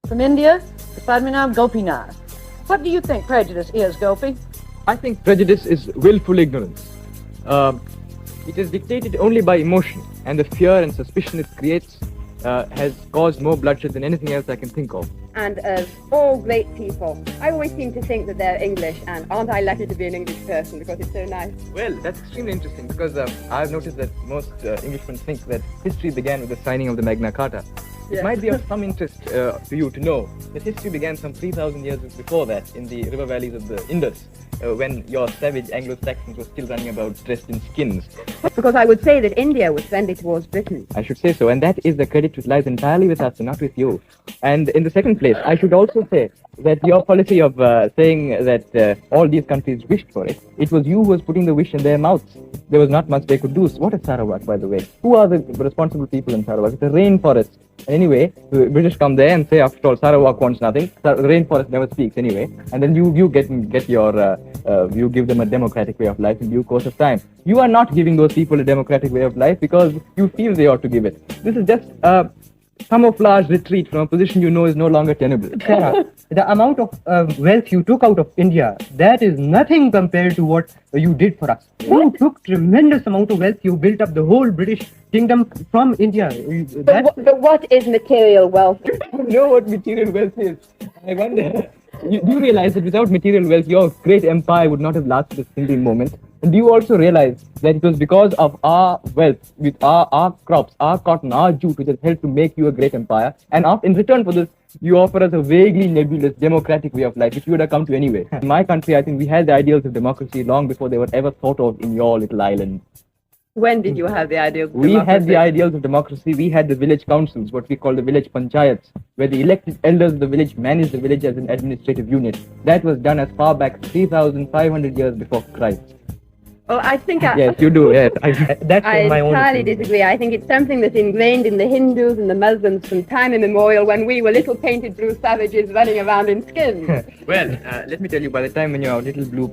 From India, to Padmanabh Gopinath. What do you think prejudice is, Gopi? I think prejudice is willful ignorance. It is dictated only by emotion, and the fear and suspicion it creates has caused more bloodshed than anything else I can think of. And as all great people, I always seem to think that they're English, and aren't I lucky to be an English person because it's so nice? Well, that's extremely interesting because I've noticed that most Englishmen think that history began with the signing of the Magna Carta. Yeah. It might be of some interest to you to know that history began some 3,000 years before that in the river valleys of the Indus, when your savage Anglo-Saxons were still running about dressed in skins. Because I would say that India was friendly towards Britain. I should say so, and that is the credit which lies entirely with us and not with you. And in the second place, I should also say that your policy of saying that all these countries wished for it, it was you who was putting the wish in their mouths. There was not much they could do. So what is Sarawak, by the way? Who are the responsible people in Sarawak? It's a rainforest. Anyway, the British come there and say, after all, Sarawak wants nothing. The rainforest never speaks anyway. And then you get your, you give them a democratic way of life in due course of time. You are not giving those people a democratic way of life because you feel they ought to give it. This is just a camouflage retreat from a position you know is no longer tenable. Sarah, the amount of wealth you took out of India, that is nothing compared to what you did for us. You took tremendous amount of wealth. You built up the whole British kingdom from India. But what is material wealth? You know what material wealth is. I wonder. You realize that without material wealth, your great empire would not have lasted a single moment. And do you also realize that it was because of our wealth, with our crops, our cotton, our jute, which has helped to make you a great empire. And in return for this, you offer us a vaguely nebulous democratic way of life, which you would have come to anyway. In my country, I think we had the ideals of democracy long before they were ever thought of in your little island. When did you have the idea of We democracy? had the ideals of democracy. We had the village councils, what we call the village panchayats, where the elected elders of the village managed the village as an administrative unit. That was done as far back 3,500 years before Christ. Oh, I think Yes, you do, yes. That's I my own entirely opinion. disagree. I think it's something that's ingrained in the Hindus and the Muslims from time immemorial when we were little painted blue savages running around in skins. Well, let me tell you, by the time when you're a little blue